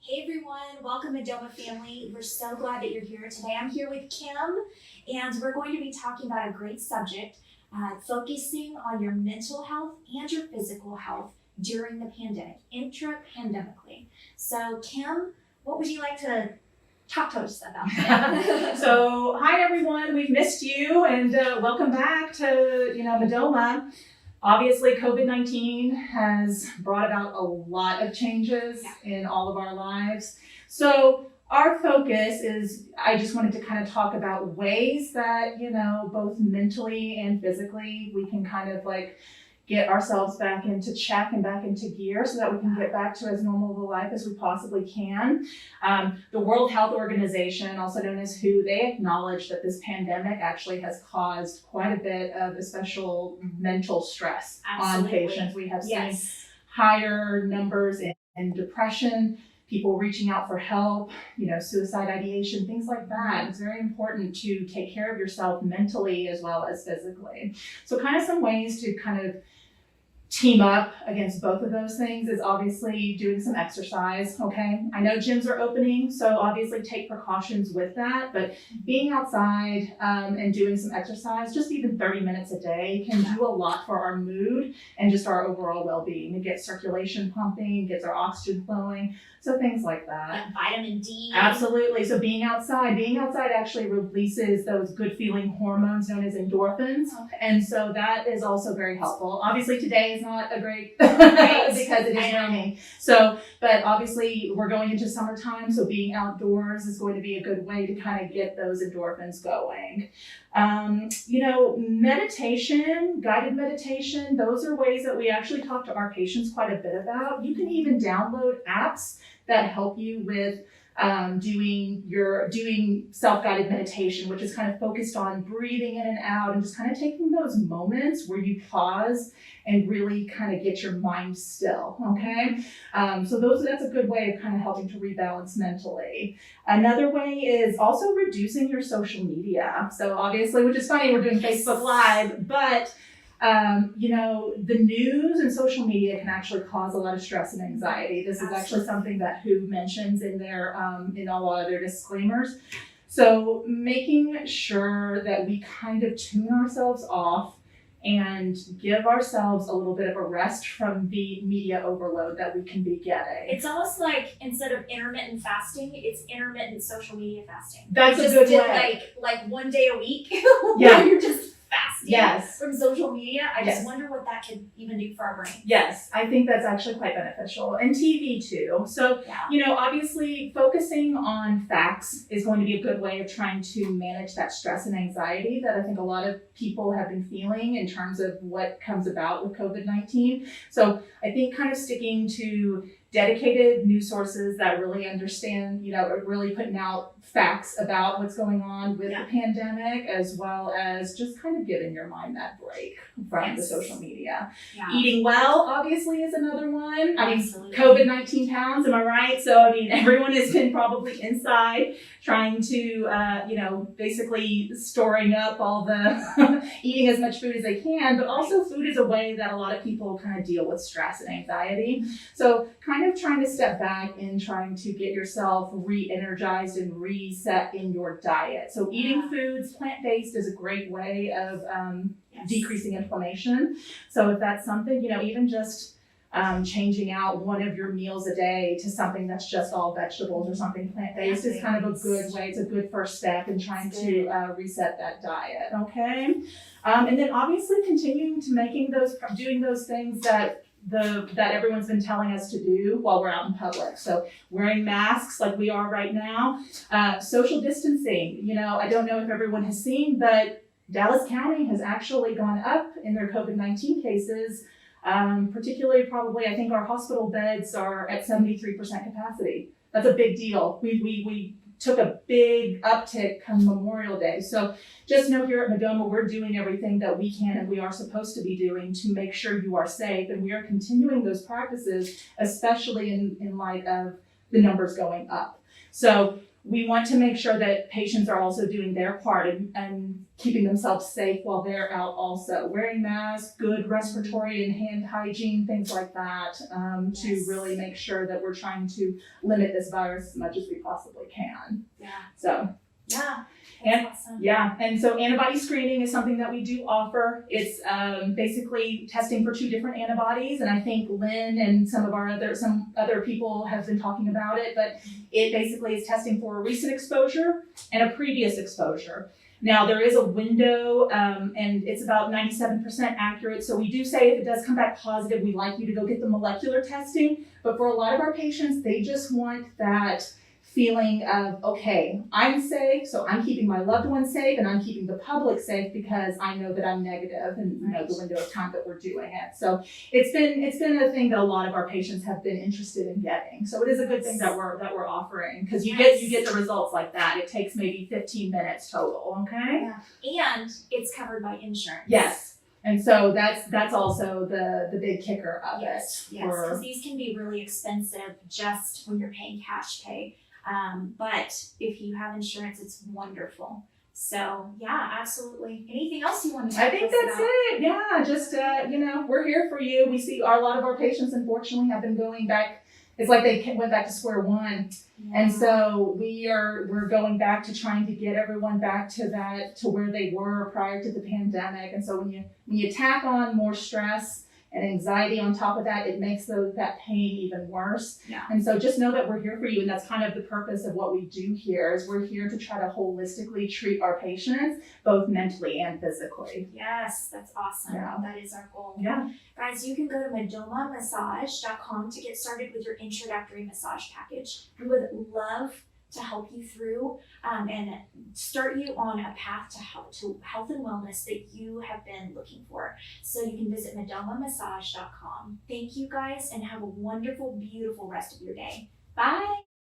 Hey everyone, welcome Modoma family. We're so glad that you're here today. I'm here with Kim, and we're going to be talking about a great subject, focusing on your mental health and your physical health during the pandemic, intra-pandemically. So Kim, what would you like to talk to us about today? So, hi everyone, we've missed you, and welcome back to Modoma. Obviously, COVID-19 has brought about a lot of changes in all of our lives. So our focus is, I just wanted to kind of talk about ways that, both mentally and physically, we can kind of get ourselves back into check and back into gear so that we can get back to as normal of a life as we possibly can. The World Health Organization, also known as WHO, they acknowledge that this pandemic actually has caused quite a bit of especial mental stress on patients. We have seen higher numbers in depression, people reaching out for help, suicide ideation, things like that. It's very important to take care of yourself mentally as well as physically. So kind of some ways to kind of team up against both of those things is obviously doing some exercise, okay? I know gyms are opening, so obviously take precautions with that, but being outside and doing some exercise, just even 30 minutes a day, can do a lot for our mood and just our overall well-being. It gets circulation pumping, gets our oxygen flowing, so things like that. And vitamin D. Absolutely. So being outside actually releases those good feeling hormones known as endorphins. Okay. And so that is also very helpful. Obviously today is not a great because it is raining. So, but obviously we're going into summertime, so being outdoors is going to be a good way to kind of get those endorphins going. Meditation, guided meditation, those are ways that we actually talk to our patients quite a bit about. You can even download apps that help you with doing self-guided meditation, which is kind of focused on breathing in and out and just kind of taking those moments where you pause and really kind of get your mind still, okay? So that's a good way of kind of helping to rebalance mentally. Another way is also reducing your social media. So obviously, which is funny, we're doing Facebook Live, but the news and social media can actually cause a lot of stress and anxiety. This is actually something that WHO mentions in their in a lot of their disclaimers. So making sure that we kind of tune ourselves off and give ourselves a little bit of a rest from the media overload that we can be getting. It's almost like instead of intermittent fasting, it's intermittent social media fasting. That's a good way. Like 1 day a week Yeah. where you're just fasting Yes. from social media. I Yes. just wonder what that could even do for our brain. Yes, I think that's actually quite beneficial. And TV too. So, obviously focusing on facts is going to be a good way of trying to manage that stress and anxiety that I think a lot of people have been feeling in terms of what comes about with COVID-19. So I think kind of sticking to dedicated news sources that really understand, are really putting out facts about what's going on with the pandemic, as well as just kind of giving your mind that break from the social media. Yeah. Eating well, obviously, is another one. Absolutely. COVID-19 pounds, am I right? So, everyone has been probably inside trying to, basically storing up all the, eating as much food as they can, but also food is a way that a lot of people kind of deal with stress and anxiety. So kind of trying to step back and trying to get yourself re-energized and reset in your diet. So eating foods, plant-based is a great way of decreasing inflammation. So if that's something, even just changing out one of your meals a day to something that's just all vegetables or something plant-based is kind of a good way. It's a good first step in trying to reset that diet, okay? And then obviously continuing to doing those things that everyone's been telling us to do while we're out in public. So wearing masks like we are right now, social distancing. I don't know if everyone has seen, but Dallas County has actually gone up in their COVID-19 cases. Particularly probably, I think our hospital beds are at 73% capacity. That's a big deal. We took a big uptick come Memorial Day. So just know here at Modoma, we're doing everything that we can and we are supposed to be doing to make sure you are safe. And we are continuing those practices, especially in light of the numbers going up. So we want to make sure that patients are also doing their part and keeping themselves safe while they're out also. Wearing masks, good respiratory and hand hygiene, things like that, to really make sure that we're trying to limit this virus as much as we possibly can. Yeah. So. Yeah. And awesome. yeah, and so antibody screening is something that we do offer. It's basically testing for 2 different antibodies, and I think Lynn and some other people have been talking about it, but it basically is testing for a recent exposure and a previous exposure. Now there is a window, and it's about 97% accurate. So we do say if it does come back positive, we'd like you to go get the molecular testing. But for a lot of our patients, they just want that feeling of, okay, I'm safe, so I'm keeping my loved ones safe and I'm keeping the public safe because I know that I'm negative and you know the window of time that we're doing it. So it's been a thing that a lot of our patients have been interested in getting. So it is a good thing that we're offering, because you get the results like that. It takes maybe 15 minutes total, okay? Yeah. And it's covered by insurance. Yes. And so that's also the big kicker of it. Yes, because these can be really expensive just when you're paying cash pay. But if you have insurance, it's wonderful. So yeah, absolutely. Anything else you want to talk about? I think that's it. Yeah, just we're here for you. We see a lot of our patients, unfortunately, have been going back. It's like they went back to square one, and so we're going back to trying to get everyone back to where they were prior to the pandemic. And so when you tack on more stress and anxiety on top of that, it makes that pain even worse. Yeah. And so just know that we're here for you, and that's kind of the purpose of what we do here, is we're here to try to holistically treat our patients, both mentally and physically. Yes, that's awesome. Yeah. That is our goal. Yeah. Guys, you can go to modomamassage.com to get started with your introductory massage package. We would love to help you through and start you on a path to health and wellness that you have been looking for. So you can visit modomamassage.com. Thank you guys, and have a wonderful, beautiful rest of your day. Bye.